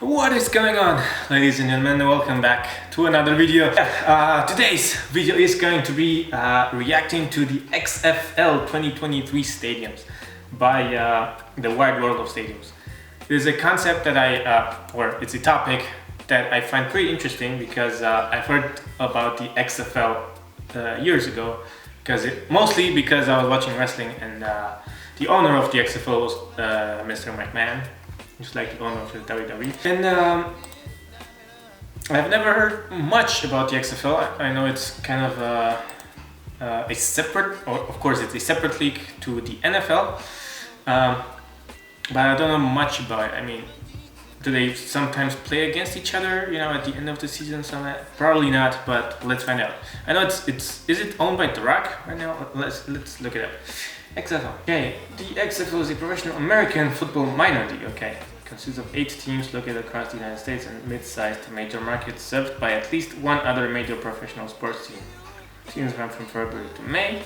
What is going on, ladies and gentlemen? Welcome back to another video. Today's video is going to be reacting to the XFL 2023 stadiums by the wide world of stadiums. It is a concept that or it's a topic that I find pretty interesting because I've heard about the XFL years ago, mostly because I was watching wrestling and the owner of the XFL was Mr. McMahon, just like the owner of the WWE. And I've never heard much about the XFL. I know it's kind of a separate, or of course it's a separate league to the NFL, but I don't know much about it. I mean, do they sometimes play against each other, you know, at the end of the season? Probably not, but let's find out. I know is it owned by The Rock right now? Let's look it up. XFL. Okay, the XFL is a professional American football minor league. Okay, consists of 8 teams located across the United States and mid-sized major markets served by at least one other major professional sports team. Seasons run from February to May,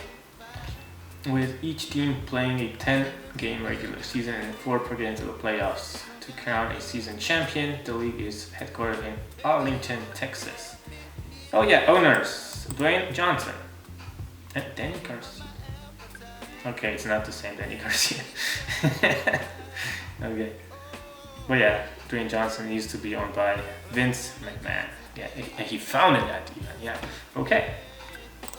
with each team playing a 10-game regular season and 4 per game to the playoffs. To crown a season champion, the league is headquartered in Arlington, Texas. Oh yeah, owners: Dwayne Johnson and Danny Garcia. Okay, it's not the same Danny Garcia. Okay. But yeah, Dwayne Johnson used to be owned by Vince McMahon. Yeah, he founded that even, yeah. Okay.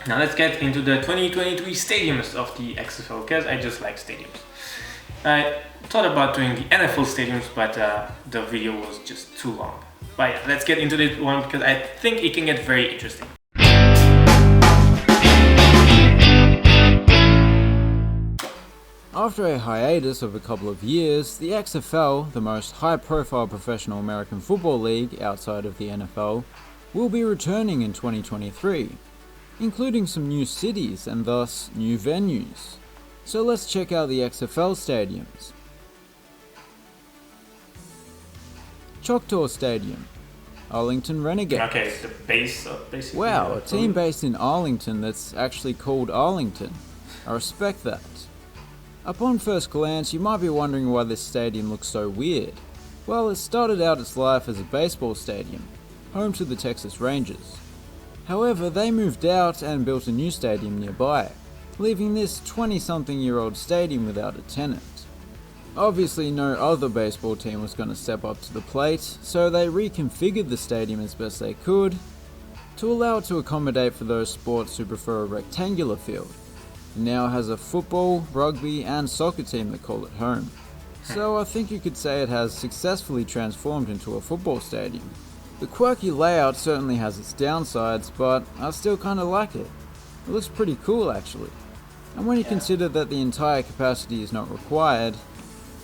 Now let's get into the 2023 stadiums of the XFL, because I just like stadiums. I thought about doing the NFL stadiums, but the video was just too long. But yeah, let's get into this one because I think it can get very interesting. After a hiatus of a couple of years, the XFL, the most high-profile professional American football league outside of the NFL, will be returning in 2023, including some new cities and thus new venues. So let's check out the XFL stadiums. Choctaw Stadium, Arlington Renegades. Okay, it's the base of basically. Wow, a team based in Arlington that's actually called Arlington. I respect that. Upon first glance, you might be wondering why this stadium looks so weird. Well, it started out its life as a baseball stadium, home to the Texas Rangers. However, they moved out and built a new stadium nearby, leaving this 20-something-year-old stadium without a tenant. Obviously, no other baseball team was going to step up to the plate, so they reconfigured the stadium as best they could to allow it to accommodate for those sports who prefer a rectangular field. It now has a football, rugby, and soccer team that call it home. So I think you could say it has successfully transformed into a football stadium. The quirky layout certainly has its downsides, but I still kinda like it. It looks pretty cool actually. And when you consider that the entire capacity is not required,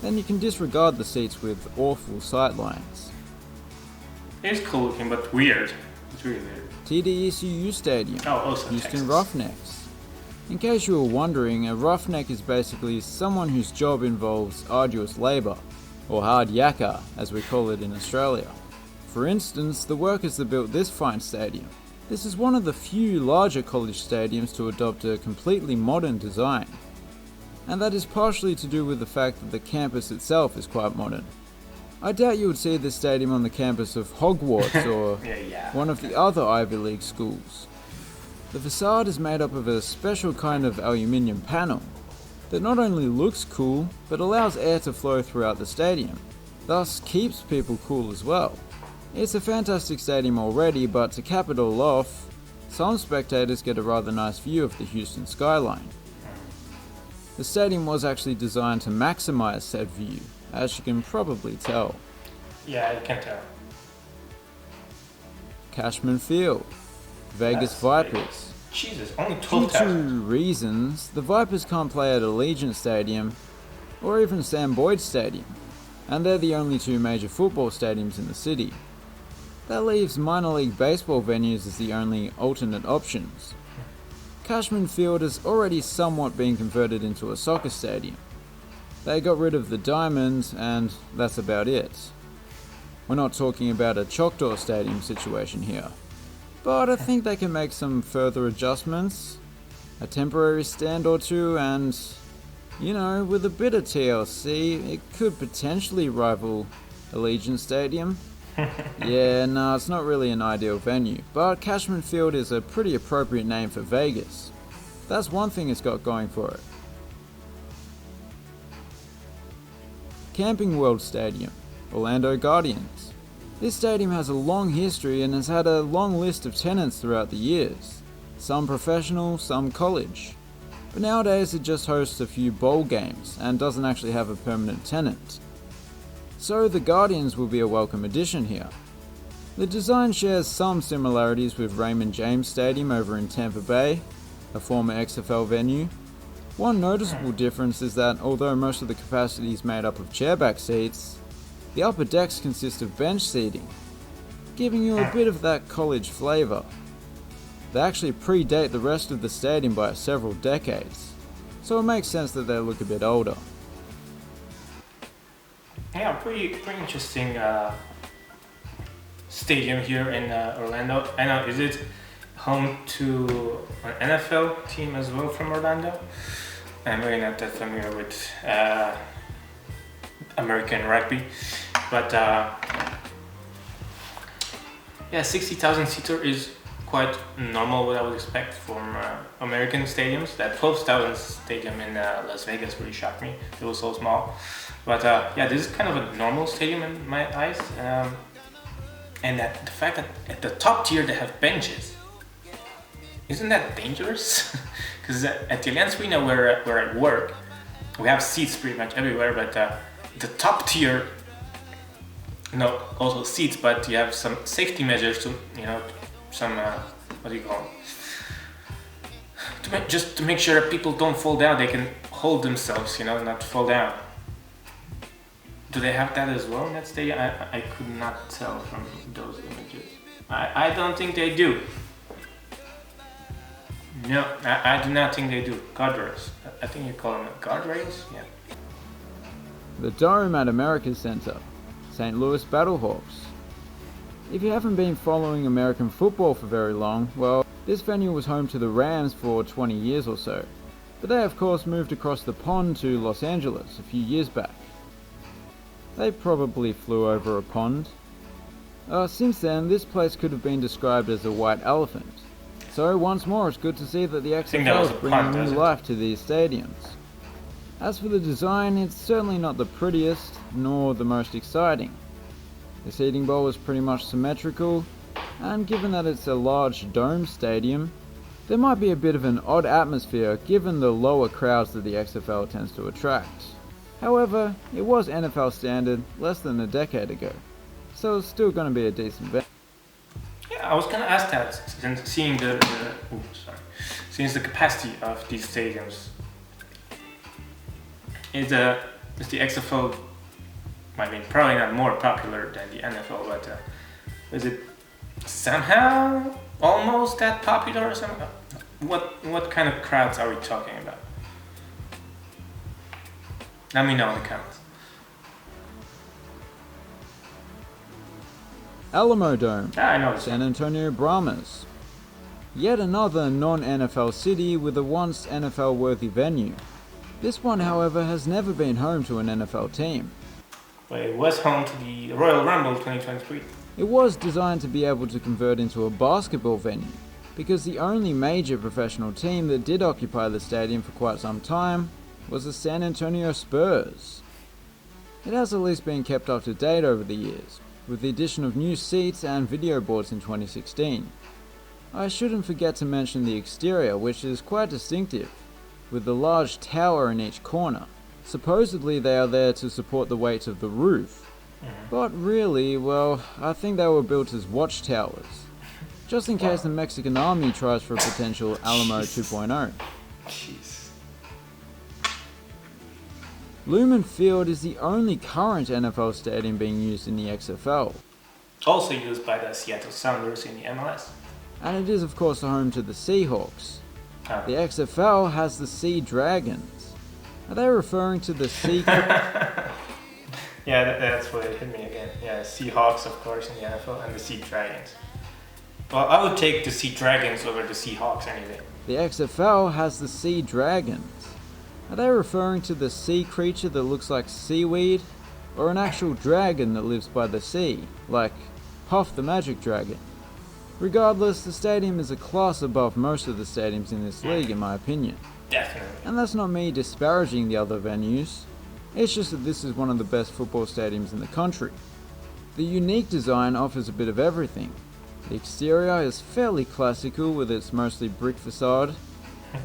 then you can disregard the seats with awful sightlines. It's cool looking, but weird. It's really weird. TDECU Stadium, also Houston Texas. Roughnecks. In case you were wondering, a roughneck is basically someone whose job involves arduous labour, or hard yakka as we call it in Australia. For instance, the workers that built this fine stadium. This is one of the few larger college stadiums to adopt a completely modern design. And that is partially to do with the fact that the campus itself is quite modern. I doubt you would see this stadium on the campus of Hogwarts or one of the other Ivy League schools. The facade is made up of a special kind of aluminium panel that not only looks cool, but allows air to flow throughout the stadium, thus keeps people cool as well. It's a fantastic stadium already, but to cap it all off, some spectators get a rather nice view of the Houston skyline. The stadium was actually designed to maximize said view, as you can probably tell. Yeah, I can tell. Cashman Field, Vegas Vipers. Jesus, only Due 12,000. to reasons, the Vipers can't play at Allegiant Stadium or even Sam Boyd Stadium, and they're the only 2 major football stadiums in the city. That leaves minor league baseball venues as the only alternate options. Cashman Field has already somewhat been converted into a soccer stadium. They got rid of the diamond, and that's about it. We're not talking about a Choctaw Stadium situation here, but I think they can make some further adjustments, a temporary stand or two, and, you know, with a bit of TLC, it could potentially rival Allegiant Stadium? Yeah, nah, it's not really an ideal venue, but Cashman Field is a pretty appropriate name for Vegas. That's one thing it's got going for it. Camping World Stadium, Orlando Guardians. This stadium has a long history and has had a long list of tenants throughout the years. Some professional, some college. But nowadays it just hosts a few bowl games and doesn't actually have a permanent tenant. So the Guardians will be a welcome addition here. The design shares some similarities with Raymond James Stadium over in Tampa Bay, a former XFL venue. One noticeable difference is that although most of the capacity is made up of chairback seats, the upper decks consist of bench seating, giving you a bit of that college flavour. They actually predate the rest of the stadium by several decades, so it makes sense that they look a bit older. Yeah, pretty interesting stadium here in Orlando. I know, is it home to an NFL team as well from Orlando? I'm really not that familiar with American rugby, but yeah, 60,000 seater is quite normal, what I would expect from American stadiums. That 12,000 stadium in Las Vegas really shocked me. It was so small, but yeah, this is kind of a normal stadium in my eyes, and that the fact that at the top tier they have benches, isn't that dangerous? Because at the Allianz Arena where I work, we have seats pretty much everywhere, but the top tier, also seats, but you have some safety measures to, some, what do you call them? Just to make sure that people don't fall down, they can hold themselves, not fall down. Do they have that as well in that stadium? I could not tell from those images. I don't think they do. No, I do not think they do. Guardrails. I think you call them guardrails? Yeah. The Dome at America's Center, St. Louis Battlehawks. If you haven't been following American football for very long, well, this venue was home to the Rams for 20 years or so. But they of course moved across the pond to Los Angeles a few years back. They probably flew over a pond. Since then, this place could have been described as a white elephant. So once more, it's good to see that the XFL is bringing new life to these stadiums. As for the design, it's certainly not the prettiest, nor the most exciting. The seating bowl is pretty much symmetrical, and given that it's a large dome stadium, there might be a bit of an odd atmosphere given the lower crowds that the XFL tends to attract. However, it was NFL standard less than a decade ago, so it's still going to be a decent venue. Yeah, I was gonna ask that, since seeing since the capacity of these stadiums. Is the XFL, I mean, probably not more popular than the NFL, but is it somehow almost that popular or something? What kind of crowds are we talking about? Let me know in the comments. Alamo Dome, I know. San Antonio Brahmas. Yet another non-NFL city with a once NFL-worthy venue. This one, however, has never been home to an NFL team. But it was home to the Royal Rumble 2023. It was designed to be able to convert into a basketball venue, because the only major professional team that did occupy the stadium for quite some time was the San Antonio Spurs. It has at least been kept up to date over the years, with the addition of new seats and video boards in 2016. I shouldn't forget to mention the exterior, which is quite distinctive, with a large tower in each corner. Supposedly they are there to support the weight of the roof, but really, well, I think they were built as watchtowers, just in case the Mexican army tries for a potential Alamo 2.0. Jeez. Lumen Field is the only current NFL stadium being used in the XFL. Also used by the Seattle Sounders in the MLS. And it is of course the home to the Seahawks. The XFL has the Sea Dragons. Are they referring to the Sea... Yeah, that's what it hit me again. Yeah, Seahawks of course in the NFL and the Sea Dragons. Well, I would take the Sea Dragons over the Seahawks anyway. The XFL has the Sea Dragons. Are they referring to the sea creature that looks like seaweed? or an actual dragon that lives by the sea, like Puff the Magic Dragon. Regardless, the stadium is a class above most of the stadiums in this league in my opinion. Definitely. And that's not me disparaging the other venues, it's just that this is one of the best football stadiums in the country. The unique design offers a bit of everything. The exterior is fairly classical with its mostly brick facade.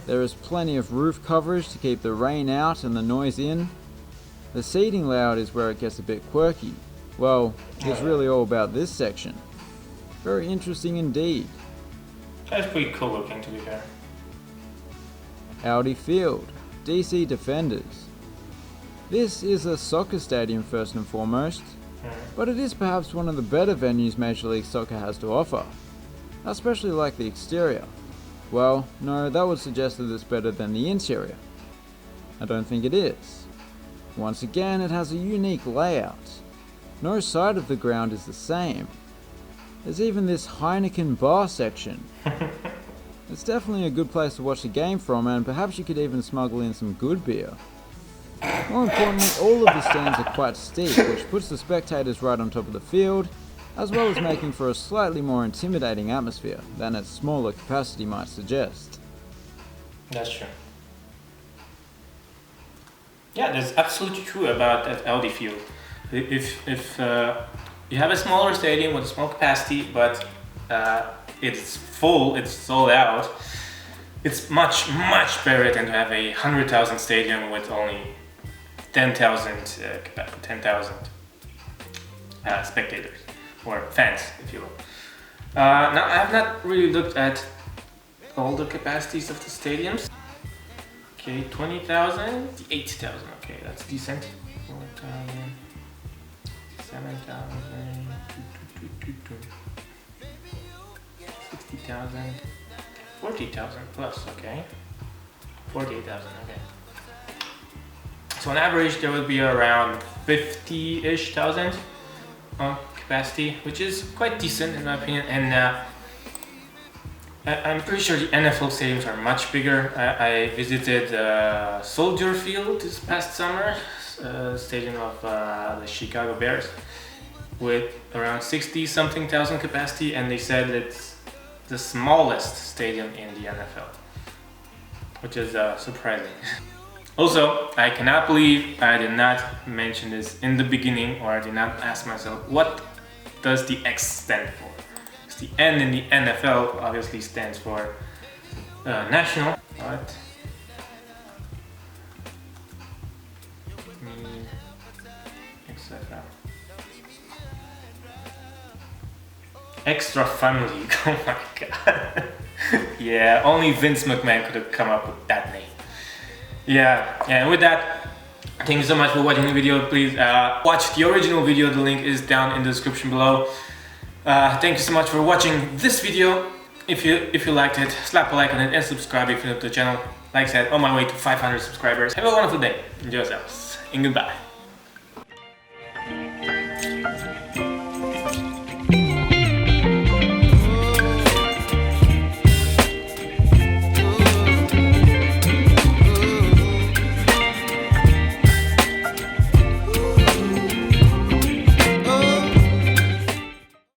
There is plenty of roof coverage to keep the rain out and the noise in. The seating layout is where it gets a bit quirky. Well, it's really all about this section. Very interesting indeed. That's pretty cool looking, to be fair. Audi Field, DC Defenders. This is a soccer stadium first and foremost, but it is perhaps one of the better venues Major League Soccer has to offer. I especially like the exterior. Well, no, that would suggest that it's better than the interior. I don't think it is. Once again, it has a unique layout. No side of the ground is the same. There's even this Heineken bar section. It's definitely a good place to watch the game from, and perhaps you could even smuggle in some good beer. More importantly, all of the stands are quite steep, which puts the spectators right on top of the field, as well as making for a slightly more intimidating atmosphere than its smaller capacity might suggest. That's true. Yeah, that's absolutely true about that Audi Field. If you have a smaller stadium with a small capacity, but it's full, it's sold out, it's much better than to have a 100,000 stadium with only 10,000 spectators or fans, if you will. Now, I have not really looked at all the capacities of the stadiums. Okay, 20,000, 80,000. Okay, that's decent. 4,000, 7,000, 60,000, 40,000 plus. Okay, 48,000. Okay. So on average, there will be around 50-ish thousand capacity, which is quite decent in my opinion. And I'm pretty sure the NFL stadiums are much bigger. I visited Soldier Field this past summer, stadium of the Chicago Bears, with around 60-something thousand capacity, and they said it's the smallest stadium in the NFL, which is surprising. Also, I cannot believe I did not mention this in the beginning, or I did not ask myself, what does the X stand for? The N in the NFL obviously stands for national, but XFL. Extra Fun League. Oh my god. Yeah, only Vince McMahon could have come up with that name. Yeah, and with that, thank you so much for watching the video. Please watch the original video, the link is down in the description below. Thank you so much for watching this video. If you liked it, slap a like on it and subscribe if you're new to the channel. Like I said, on my way to 500 subscribers. Have a wonderful day. Enjoy yourselves. And goodbye.